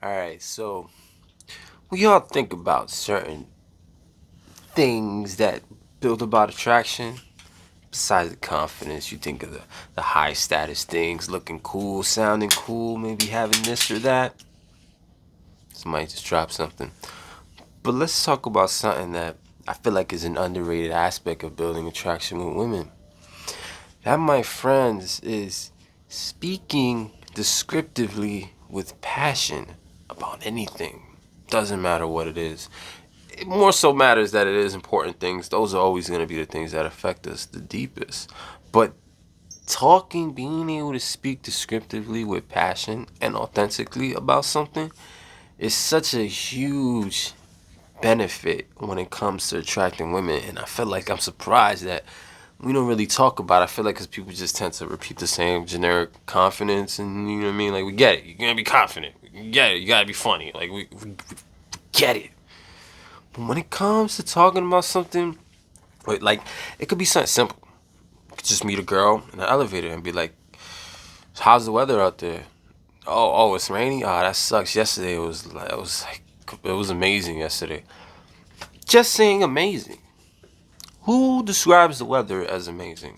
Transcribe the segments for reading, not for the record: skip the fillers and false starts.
Alright, so we all think about certain things that build about attraction. Besides the confidence, you think of the high status things, looking cool, sounding cool, maybe having this or that. Somebody just dropped something. But let's talk about something that I feel like is an underrated aspect of building attraction with women. That, my friends, is speaking descriptively with passion about anything. Doesn't matter what it is. It more so matters that it is important things. Those are always going to be the things that affect us the deepest. But talking, being able to speak descriptively with passion and authentically about something is such a huge benefit when it comes to attracting women. And I feel like I'm surprised that we don't really talk about it. I feel like because people just tend to repeat the same generic confidence, and you know what I mean? Like, we get it. You're going to be confident. You get it. You got to be funny. Like, we get it. But when it comes to talking about something, like, it could be something simple. You could just meet a girl in an elevator and be like, how's the weather out there? Oh, it's rainy? Oh, that sucks. Yesterday it was amazing yesterday. Just saying amazing. Who describes the weather as amazing?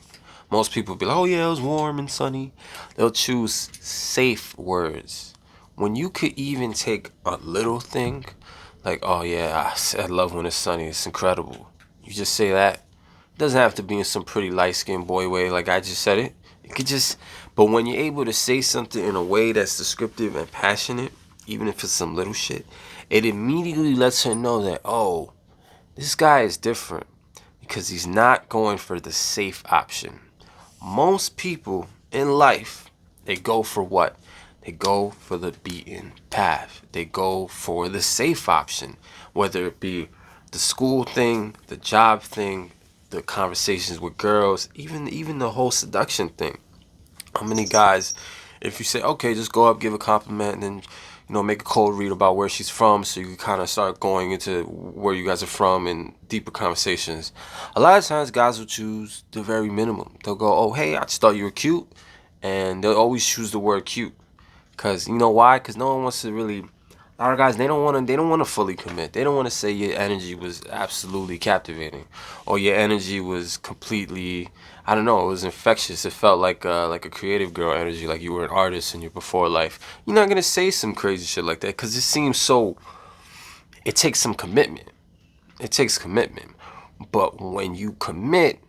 Most people be like, oh yeah, it was warm and sunny. They'll choose safe words. When you could even take a little thing, like, oh yeah, I love when it's sunny, it's incredible. You just say that. It doesn't have to be in some pretty light skinned boy way like I just said it. It could just, but when you're able to say something in a way that's descriptive and passionate, even if it's some little shit, it immediately lets her know that, oh, this guy is different because he's not going for the safe option. Most people in life, they go for what? They go for the beaten path. They go for the safe option, whether it be the school thing, the job thing, the conversations with girls, even the whole seduction thing. How many guys, if you say, okay, just go up, give a compliment, and then, make a cold read about where she's from so you can kind of start going into where you guys are from and deeper conversations. A lot of times, guys will choose the very minimum. They'll go, oh, hey, I just thought you were cute. And they'll always choose the word cute. Because, you know why? Because no one wants to really. A lot of guys, they don't want to fully commit. They don't want to say your energy was absolutely captivating, or your energy was completely, I don't know, it was infectious. It felt like a creative girl energy, like you were an artist in your before life. You're not gonna say some crazy shit like that because it seems so. It takes some commitment. It takes commitment. But when you commit,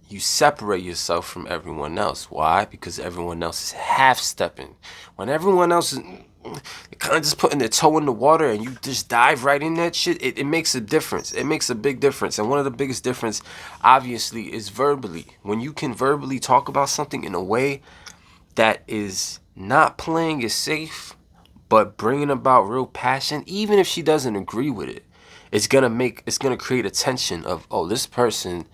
you separate yourself from everyone else. Why? Because everyone else is half stepping. When everyone else is kind of just putting their toe in the water and you just dive right in that shit, it makes a difference. It makes a big difference. And one of the biggest difference, obviously, is verbally. When you can verbally talk about something in a way that is not playing it safe, but bringing about real passion, even if she doesn't agree with it, it's gonna create a tension of, oh, this person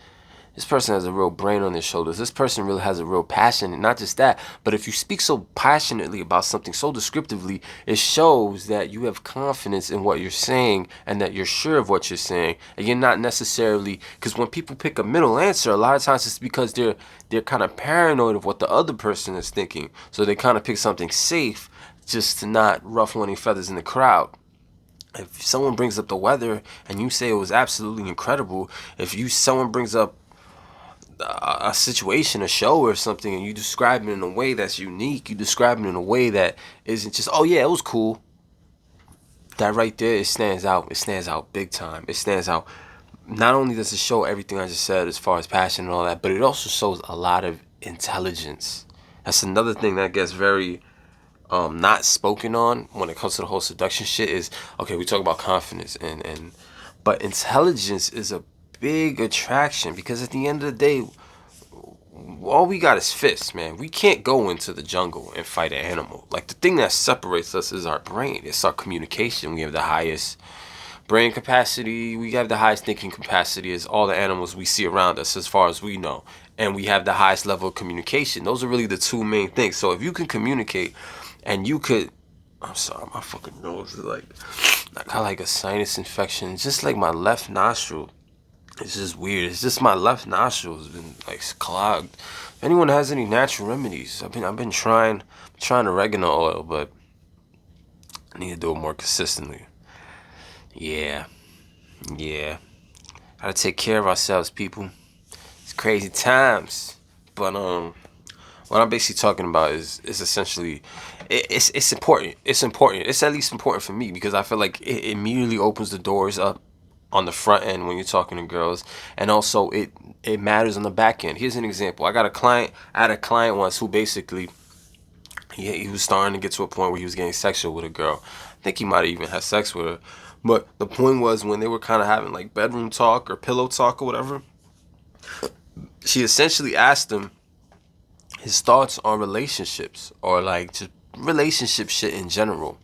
has a real brain on their shoulders. This person really has a real passion. And not just that, but if you speak so passionately about something so descriptively, it shows that you have confidence in what you're saying and that you're sure of what you're saying. And you're not necessarily, because when people pick a middle answer, a lot of times it's because they're kind of paranoid of what the other person is thinking. So they kind of pick something safe just to not ruffle any feathers in the crowd. If someone brings up the weather and you say it was absolutely incredible, if you someone brings up a situation, a show or something, and you describe it in a way that's unique, you describe it in a way that isn't just, oh yeah, it was cool. That right there, it stands out. It stands out big time. It stands out. Not only does it show everything I just said as far as passion and all that, but it also shows a lot of intelligence. That's another thing that gets very not spoken on when it comes to the whole seduction shit is, okay, we talk about confidence and but intelligence is a big attraction because at the end of the day, all we got is fists, man. We can't go into the jungle and fight an animal. Like, the thing that separates us is our brain. It's our communication. We have the highest brain capacity. We have the highest thinking capacity as all the animals we see around us, as far as we know. And we have the highest level of communication. Those are really the two main things. So if you can communicate and you could, I'm sorry, my fucking nose is like, I got like a sinus infection. It's just like my left nostril. It's just weird. It's just my left nostril has been like clogged. If anyone has any natural remedies, I've been trying oregano oil, but I need to do it more consistently. Yeah, yeah. Gotta take care of ourselves, people. It's crazy times. But what I'm basically talking about is essentially, it's important. It's important. It's at least important for me because I feel like it immediately opens the doors up on the front end when you're talking to girls, and also it matters on the back end. Here's an example. I had a client once who basically he was starting to get to a point where he was getting sexual with a girl. I think he might have even had sex with her. But the point was when they were kind of having like bedroom talk or pillow talk or whatever, she essentially asked him his thoughts on relationships or like just relationship shit in general.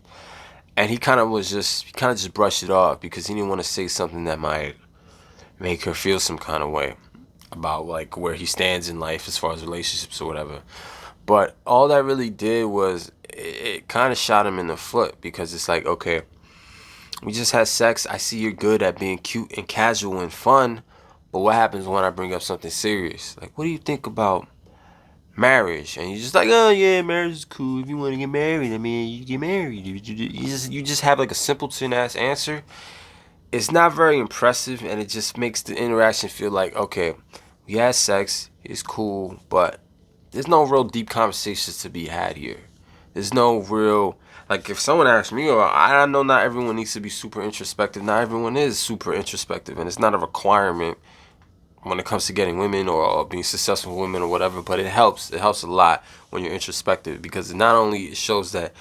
And he kind of just brushed it off because he didn't want to say something that might make her feel some kind of way about like where he stands in life as far as relationships or whatever. But all that really did was it kind of shot him in the foot because it's like, okay, we just had sex. I see you're good at being cute and casual and fun, but what happens when I bring up something serious? Like, what do you think about marriage? And you're just like, oh yeah, marriage is cool. If you want to get married, I mean, you get married. You just have like a simpleton ass answer. It's not very impressive, and it just makes the interaction feel like, okay, we had sex, it's cool, but there's no real deep conversations to be had here. There's no real, like, if someone asks me, or I know not everyone needs to be super introspective. Not everyone is super introspective, and it's not a requirement when it comes to getting women or being successful with women or whatever. But it helps. It helps a lot when you're introspective because it not only shows that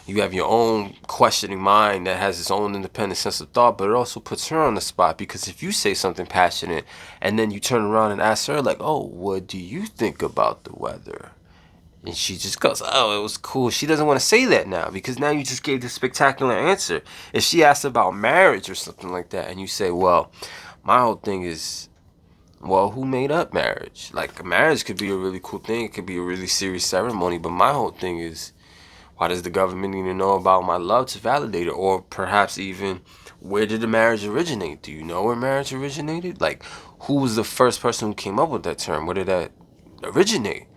you have your own questioning mind that has its own independent sense of thought, but it also puts her on the spot because if you say something passionate and then you turn around and ask her like, oh, what do you think about the weather? And she just goes, oh, it was cool. She doesn't want to say that now because now you just gave this spectacular answer. If she asks about marriage or something like that and you say, well, my whole thing is, well, who made up marriage? Like, marriage could be a really cool thing. It could be a really serious ceremony. But my whole thing is, why does the government need to know about my love to validate it? Or perhaps even, where did the marriage originate? Do you know where marriage originated? Like, who was the first person who came up with that term? Where did that originate?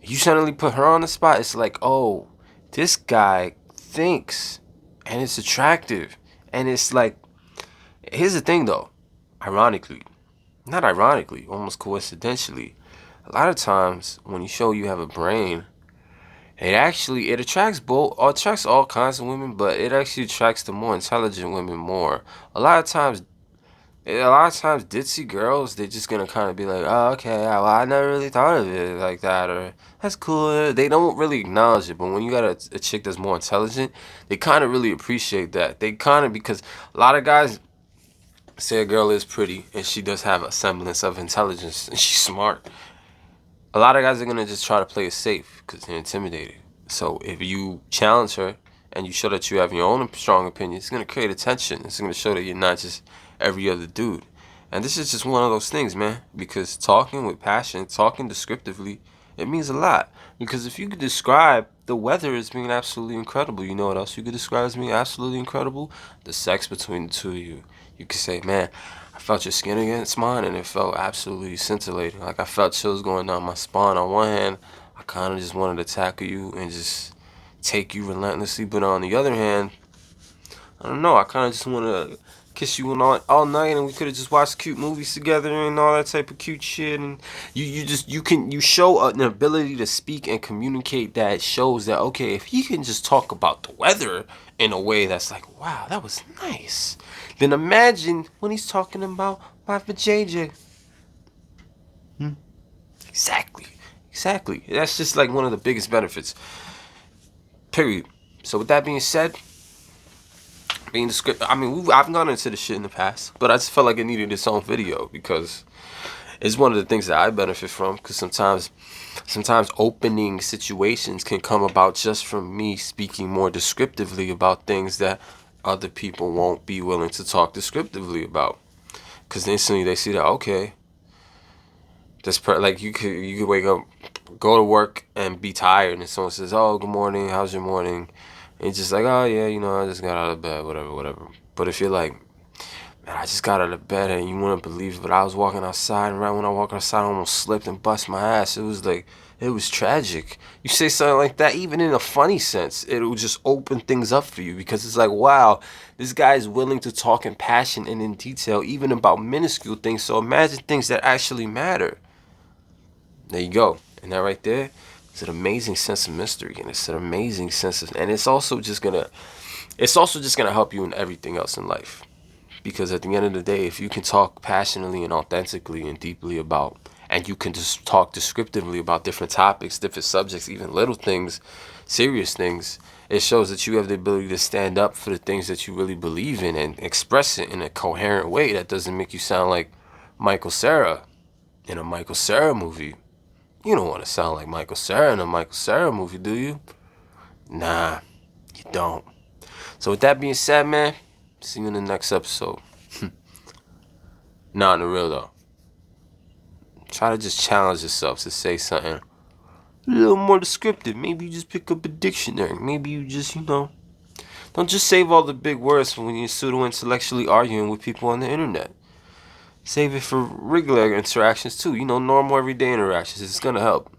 You suddenly put her on the spot. It's like, oh, this guy thinks, and it's attractive. And it's like, here's the thing though, ironically, not ironically, almost coincidentally, a lot of times when you show you have a brain, it attracts both, or attracts all kinds of women, but it actually attracts the more intelligent women more. A lot of times, ditzy girls, they're just gonna kind of be like, oh, okay, well, I never really thought of it like that, or that's cool. They don't really acknowledge it, but when you got a chick that's more intelligent, they kind of really appreciate that. They kind of, because a lot of guys say a girl is pretty and she does have a semblance of intelligence and she's smart. A lot of guys are gonna just try to play it safe because they're intimidated. So if you challenge her and you show that you have your own strong opinion, it's gonna create attention. It's gonna show that you're not just every other dude. And this is just one of those things, man. Because talking with passion, talking descriptively, it means a lot. Because if you could describe the weather as being absolutely incredible, you know what else you could describe as being absolutely incredible? The sex between the two of you. You could say, man, I felt your skin against mine and it felt absolutely scintillating. Like I felt chills going down my spine. On one hand, I kind of just wanted to tackle you and just take you relentlessly. But on the other hand, I don't know, I kind of just want to kiss you all night and we could have just watched cute movies together and all that type of cute shit. And you show an ability to speak and communicate that shows that, okay, if he can just talk about the weather in a way that's like, wow, that was nice, then imagine when he's talking about my vajayjay. Exactly. Exactly. That's just like one of the biggest benefits. Period. So with that being said, being the script, I mean, I've gone into this shit in the past, but I just felt like it needed its own video because it's one of the things that I benefit from. Because sometimes opening situations can come about just from me speaking more descriptively about things that other people won't be willing to talk descriptively about. Because instantly they see that, okay, like you could wake up, go to work and be tired, and someone says, "Oh, good morning. How's your morning?" And it's just like, "Oh yeah, I just got out of bed, whatever, whatever." But if you're like, "Man, I just got out of bed," and you wouldn't believe it, but I was walking outside, and right when I walked outside, I almost slipped and bust my ass. It was like It was tragic. You say something like that, even in a funny sense, it'll just open things up for you because it's like, wow, this guy is willing to talk in passion and in detail, even about minuscule things. So imagine things that actually matter. There you go. And that right there is an amazing sense of mystery, and it's an amazing sense of, and it's also just gonna help you in everything else in life. Because at the end of the day, if you can talk passionately and authentically and deeply about, and you can just talk descriptively about different topics, different subjects, even little things, serious things, it shows that you have the ability to stand up for the things that you really believe in and express it in a coherent way that doesn't make you sound like Michael Cera in a Michael Cera movie. You don't want to sound like Michael Cera in a Michael Cera movie, do you? Nah, you don't. So with that being said, man, see you in the next episode. Nah, in the real though. Try to just challenge yourself to say something a little more descriptive. Maybe you just pick up a dictionary. Maybe you just, don't just save all the big words for when you're pseudo-intellectually arguing with people on the internet. Save it for regular interactions too. Normal everyday interactions. It's gonna help.